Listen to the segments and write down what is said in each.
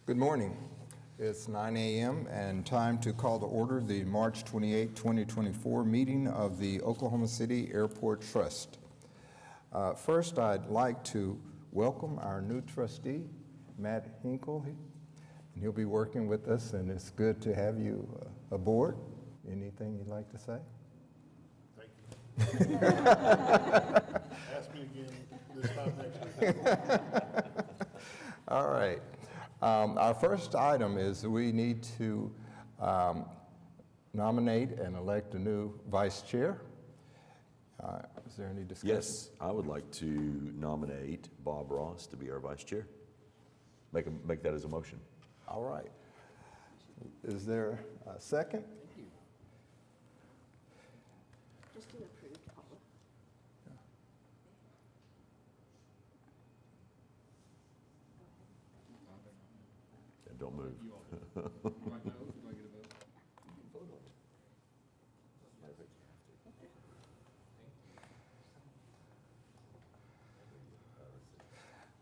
Good morning. It's 9 a.m. and time to call to order the March 28, 2024 meeting of the Oklahoma City Airport Trust. First, I'd like to welcome our new trustee, Matt Hinkle, and he'll be working with us, and it's good to have you aboard. Anything you'd like to say? Thank you. Ask me again this time next week. All right. Our first item is we need to nominate and elect a new vice chair. Is there any discussion? Yes, I would like to nominate Bob Ross to be our vice chair. Make that as a motion. All right. Is there a second? Just an approved, Paula. Yeah, don't move.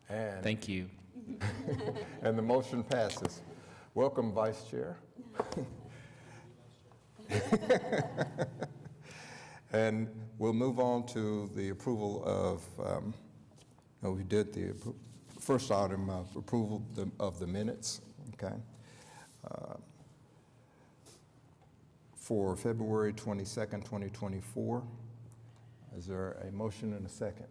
And, Thank you. and the motion passes. Welcome, Vice Chair. And we'll move on to the approval of, we did the first item of approval of the minutes, okay? For February 22nd, 2024. Is there a motion and a second?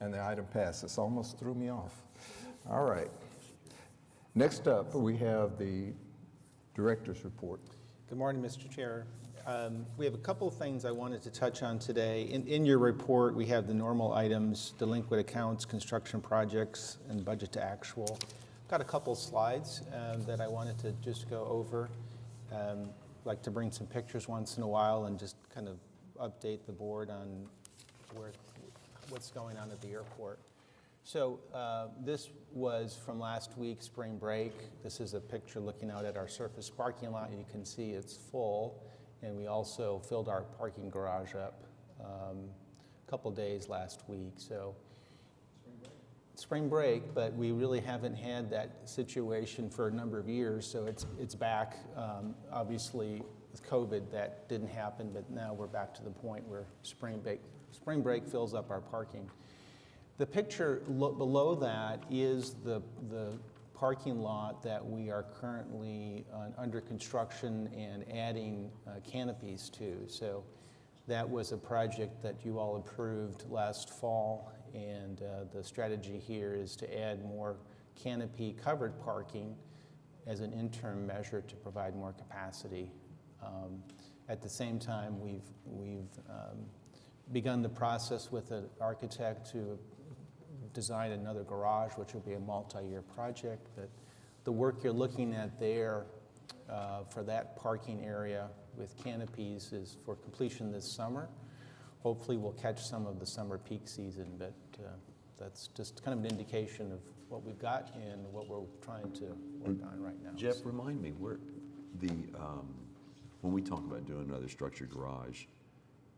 And the item passes. Almost threw me off. All right. Next up, we have the director's report. Good morning, Mr. Chair. We have a couple of things I wanted to touch on today. In your report, we have the normal items, delinquent accounts, construction projects, and budget to actual. Got a couple slides that I wanted to just go over. Like to bring some pictures once in a while and just kind of update the board on what's going on at the airport. So this was from last week, spring break. This is a picture looking out at our surface parking lot. You can see it's full, and we also filled our parking garage up a couple days last week. So spring break, but we really haven't had that situation for a number of years, so it's back. Obviously, with COVID, that didn't happen, but now we're back to the point where spring break fills up our parking. The picture below that is the parking lot that we are currently under construction and adding canopies to. So that was a project that you all approved last fall, and the strategy here is to add more canopy covered parking as an interim measure to provide more capacity. At the same time, we've begun the process with an architect to design another garage, which will be a multi-year project. But the work you're looking at there for that parking area with canopies is for completion this summer. Hopefully we'll catch some of the summer peak season, but that's just kind of an indication of what we've got and what we're trying to work on right now. Jeff, remind me, when we talk about doing another structured garage,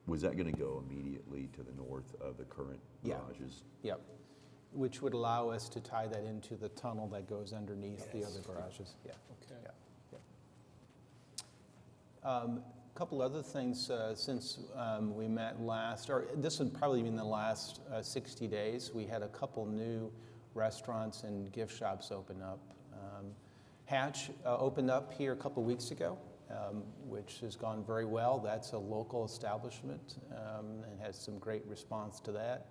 was that going to go immediately to the north of the current garages? Yep. Which would allow us to tie that into the tunnel that goes underneath the other garages. Yeah. Okay. Yeah. A couple other things since we met last, or this would probably be in the last 60 days. We had a couple new restaurants and gift shops open up. Hatch opened up here a couple weeks ago, which has gone very well. That's a local establishment and has some great response to that.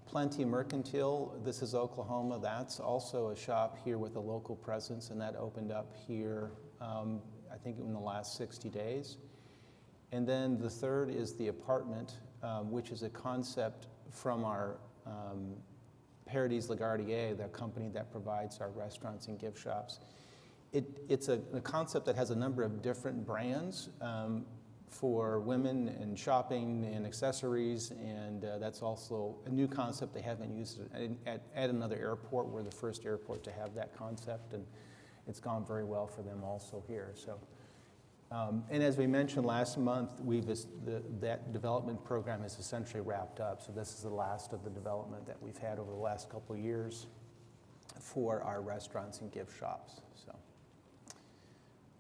Plenty Mercantile, this is Oklahoma. That's also a shop here with a local presence, and that opened up here, I think, in the last 60 days. And then the third is The Apartment, which is a concept from our Paradies LaGuardia, the company that provides our restaurants and gift shops. It's a concept that has a number of different brands for women and shopping and accessories, and that's also a new concept they haven't used at another airport. We're the first airport to have that concept, and it's gone very well for them also here. So And as we mentioned last month, that development program is essentially wrapped up. So this is the last of the development that we've had over the last couple of years for our restaurants and gift shops. So,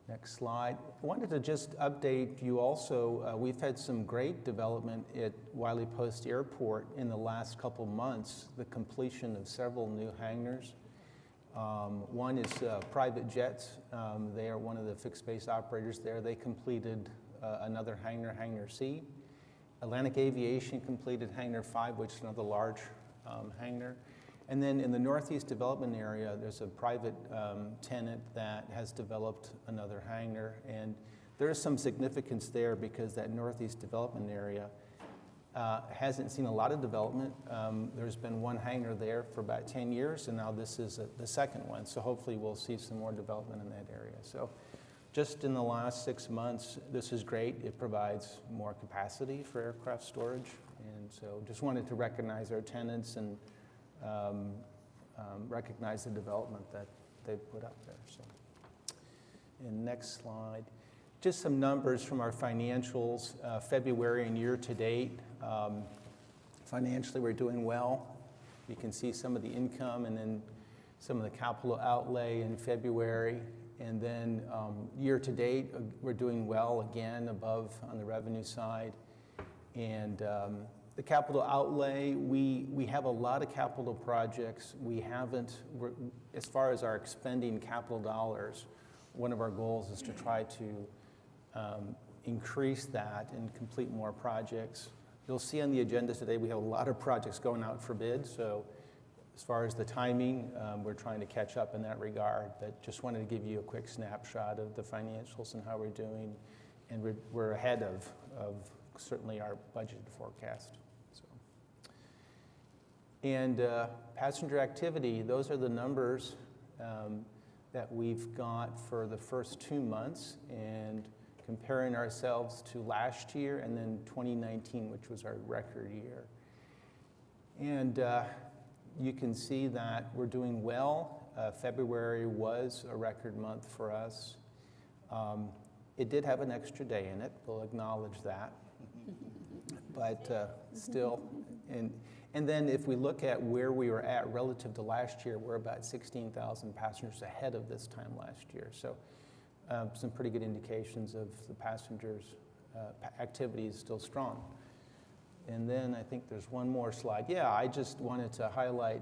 next slide. I wanted to just update you also. We've had some great development at Wiley Post Airport in the last couple months. The completion of several new hangars. One is Private Jets. They are one of the fixed base operators there. They completed another hangar, Hangar C. Atlantic Aviation completed Hangar 5, which is another large hangar. And then in the Northeast Development Area, there's a private tenant that has developed another hangar. And there is some significance there because that Northeast Development Area hasn't seen a lot of development. There's been one hangar there for about 10 years, and now this is the second one. So hopefully we'll see some more development in that area. So just in the last 6 months, this is great. It provides more capacity for aircraft storage. And so just wanted to recognize our tenants and recognize the development that they've put up there. So, and next slide. Just some numbers from our financials, February and year to date. Financially, we're doing well. You can see some of the income and then some of the capital outlay in February. And then year to date, we're doing well again, above on the revenue side. And the capital outlay, we have a lot of capital projects. As far as our expending capital dollars, one of our goals is to try to increase that and complete more projects. You'll see on the agenda today we have a lot of projects going out for bid, so as far as the timing, we're trying to catch up in that regard, but just wanted to give you a quick snapshot of the financials and how we're doing, and we're ahead of certainly our budgeted forecast. So. And passenger activity, those are the numbers that we've got for the first 2 months, and comparing ourselves to last year and then 2019, which was our record year. And you can see that we're doing well. February was a record month for us. It did have an extra day in it, we'll acknowledge that. But still, and then if we look at where we were at relative to last year, we're about 16,000 passengers ahead of this time last year. So some pretty good indications of the passengers' activity is still strong. And then I think there's one more slide. Yeah, I just wanted to highlight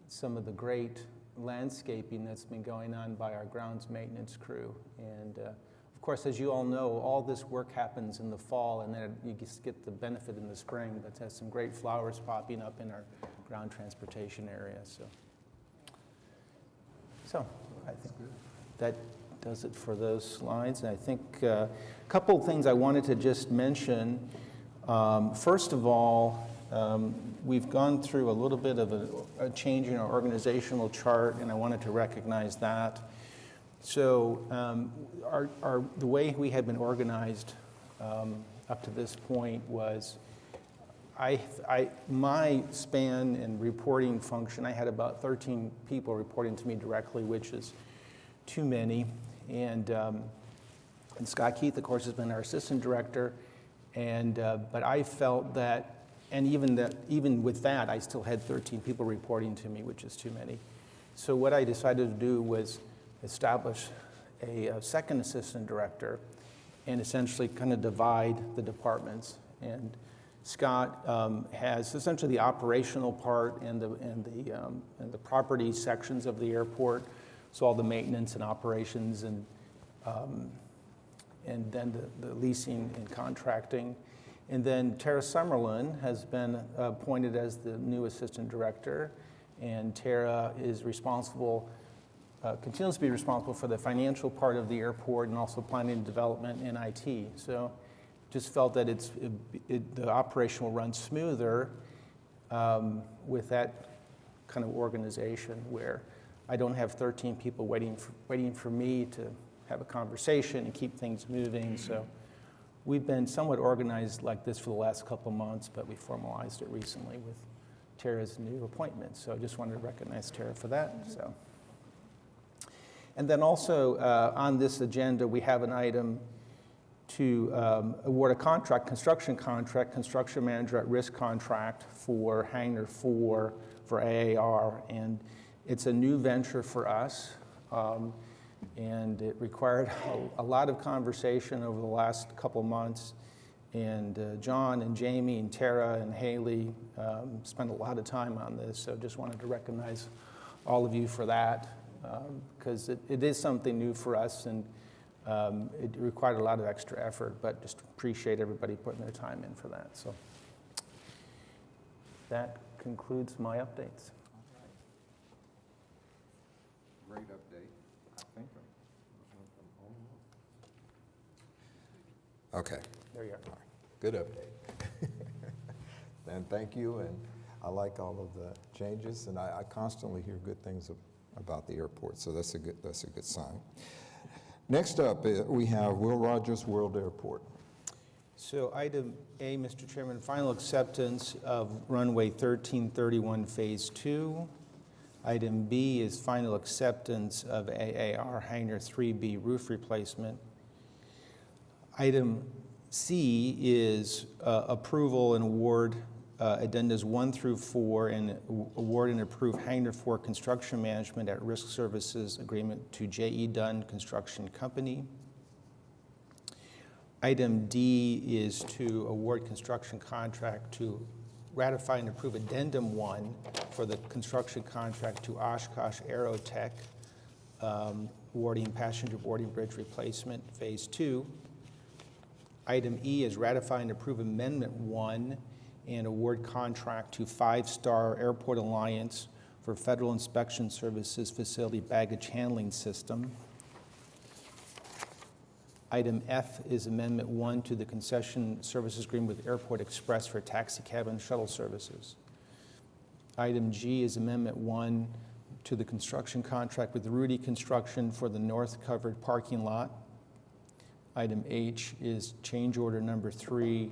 some of the great landscaping that's been going on by our grounds maintenance crew. And of course, as you all know, all this work happens in the fall, and then you just get the benefit in the spring, but has some great flowers popping up in our ground transportation area. So I think that does it for those slides. And I think a couple of things I wanted to just mention. First of all, we've gone through a little bit of a change in our organizational chart, and I wanted to recognize that. So the way we had been organized up to this point was my span and reporting function, I had about 13 people reporting to me directly, which is too many. And Scott Keith, of course, has been our assistant director. But I felt that, and even with that, I still had 13 people reporting to me, which is too many. So what I decided to do was establish a second assistant director and essentially kind of divide the departments. And Scott has essentially the operational part and the property sections of the airport, so all the maintenance and operations and then the leasing and contracting. And then Tara Summerlin has been appointed as the new assistant director, and Tara is responsible, continues to be responsible for the financial part of the airport and also planning and development and IT. So just felt that the operation will run smoother with that kind of organization where I don't have 13 people waiting for me to have a conversation and keep things moving. So we've been somewhat organized like this for the last couple of months, but we formalized it recently with Tara's new appointment. So I just wanted to recognize Tara for that. So, And then also on this agenda, we have an item to award a contract, construction manager at risk contract for Hangar 4 for AAR. And it's a new venture for us. And it required a lot of conversation over the last couple months. And John and Jamie and Tara and Haley spent a lot of time on this. So just wanted to recognize all of you for that, because it is something new for us, and it required a lot of extra effort, but just appreciate everybody putting their time in for that. So that concludes my updates. Great update, I think. Okay, There you are. good update. And thank you, and I like all of the changes, and I constantly hear good things about the airport, so that's a good sign. Next up, we have Will Rogers World Airport. So item A, Mr. Chairman, final acceptance of runway 1331 Phase 2. Item B is final acceptance of AAR Hangar 3B roof replacement. Item C is approval and award addendas 1 through 4, and award and approve Hangar 4 construction management at risk services agreement to J.E. Dunn Construction Company. Item D is to award construction contract to ratify and approve addendum 1 for the construction contract to Oshkosh Aerotech, awarding passenger boarding bridge replacement, Phase 2. Item E is ratify and approve Amendment 1 and award contract to Five Star Airport Alliance for Federal Inspection Services Facility Baggage Handling System. Item F is Amendment 1 to the concession services agreement with Airport Express for taxi cab and shuttle services. Item G is Amendment 1 to the construction contract with Rudy Construction for the north covered parking lot. Item H is change order number 3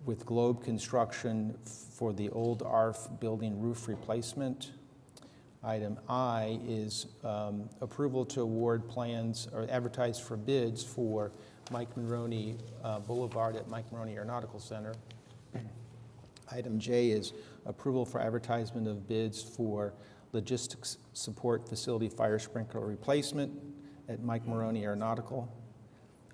with Globe Construction for the old ARF building roof replacement. Item I is approval to award plans or advertise for bids for Mike Monroney Boulevard at Mike Monroney Aeronautical Center. Item J is approval for advertisement of bids for logistics support facility fire sprinkler replacement at Mike Monroney Aeronautical.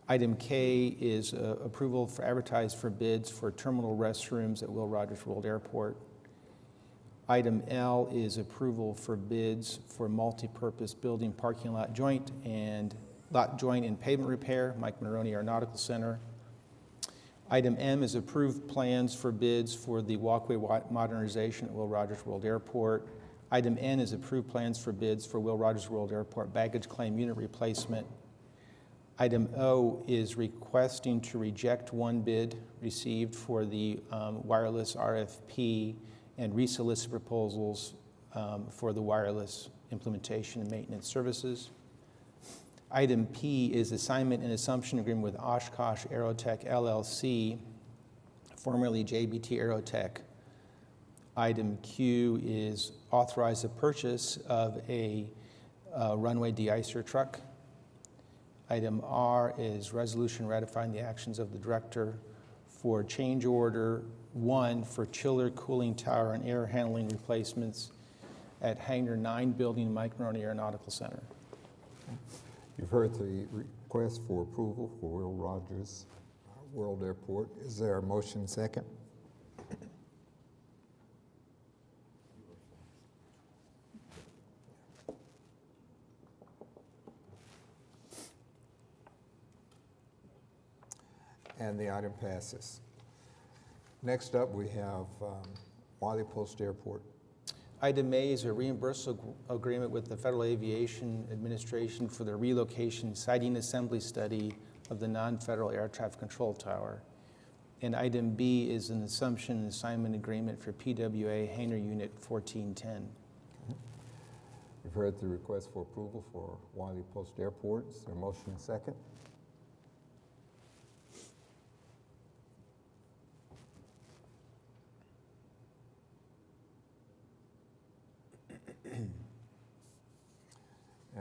Item K is approval for advertise for bids for terminal restrooms at Will Rogers World Airport. Item L is approval for bids for multi-purpose building parking lot joint and pavement repair, Mike Monroney Aeronautical Center. Item M is approved plans for bids for the walkway modernization at Will Rogers World Airport. Item N is approved plans for bids for Will Rogers World Airport baggage claim unit replacement. Item O is requesting to reject one bid received for the wireless RFP and resolicit proposals for the wireless implementation and maintenance services. Item P is assignment and assumption agreement with Oshkosh Aerotech LLC, formerly JBT Aerotech. Item Q is authorize the purchase of a runway de-icer truck. Item R is resolution ratifying the actions of the director for change order 1 for chiller, cooling tower, and air handling replacements at Hangar 9 building, Mike Monroney Aeronautical Center. You've heard the request for approval for Will Rogers World Airport. Is there a motion second? And the item passes. Next up, we have Wiley Post Airport. Item A is a reimbursement agreement with the Federal Aviation Administration for the relocation siting assembly study of the non-federal air traffic control tower. And item B is an assumption and assignment agreement for PWA Hangar Unit 1410. You've heard the request for approval for Wiley Post Airport. Is there a motion second?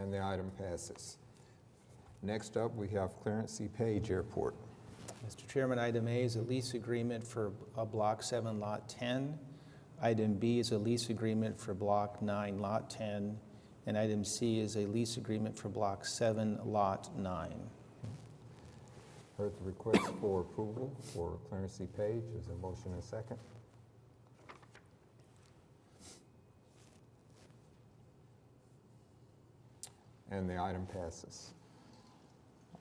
And the item passes. Next up, we have Clarence C. Page Airport. Mr. Chairman, item A is a lease agreement for Block 7, Lot 10. Item B is a lease agreement for Block 9, Lot 10. And item C is a lease agreement for Block 7, Lot 9. Heard the request for approval for Clarence C. Page. Is there a motion and second? And the item passes.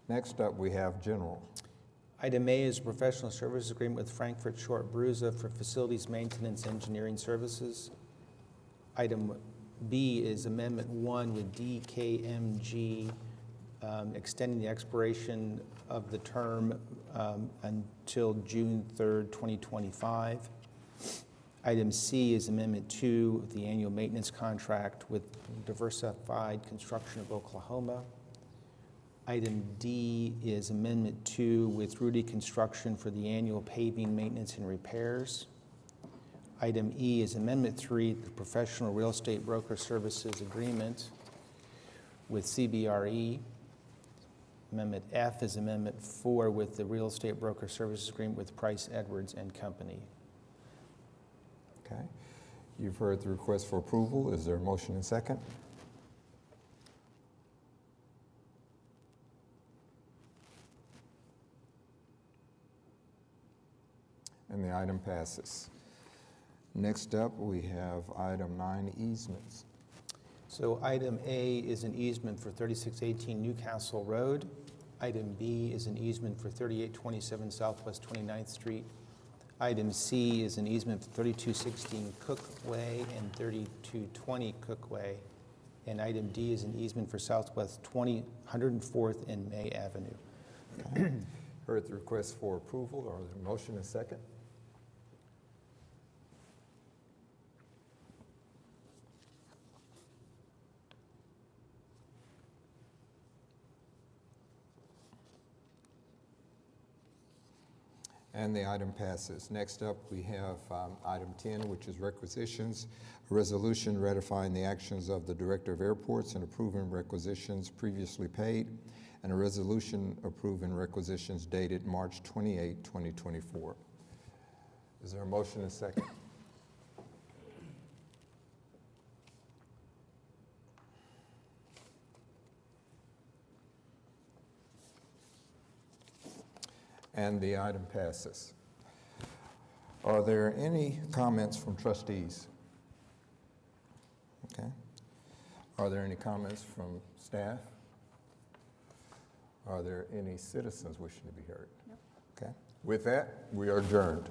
Next up, we have General. Item A is a professional services agreement with Frankfurt Short Bruza for facilities maintenance engineering services. Item B is Amendment 1 with DKMG, extending the expiration of the term until June 3rd, 2025. Item C is Amendment 2, the annual maintenance contract with Diversified Construction of Oklahoma. Item D is Amendment 2 with Rudy Construction for the annual paving maintenance and repairs. Item E is Amendment 3, the professional real estate broker services agreement with CBRE. Amendment F is Amendment 4 with the real estate broker services agreement with Price Edwards and Company. Okay. You've heard the request for approval. Is there a motion and second? And the item passes. Next up, we have item 9, easements. So item A is an easement for 3618 Newcastle Road. Item B is an easement for 3827 Southwest 29th Street. Item C is an easement for 3216 Cook Way and 3220 Cook Way. And item D is an easement for Southwest 104th and May Avenue. Okay. Heard the request for approval. Are there a motion and second? And the item passes. Next up, we have item 10, which is requisitions. A resolution ratifying the actions of the Director of Airports and approving requisitions previously paid, and a resolution approving requisitions dated March 28, 2024. Is there a motion and second? And the item passes. Are there any comments from trustees? Okay. Are there any comments from staff? Are there any citizens wishing to be heard? No. Okay. With that, we are adjourned.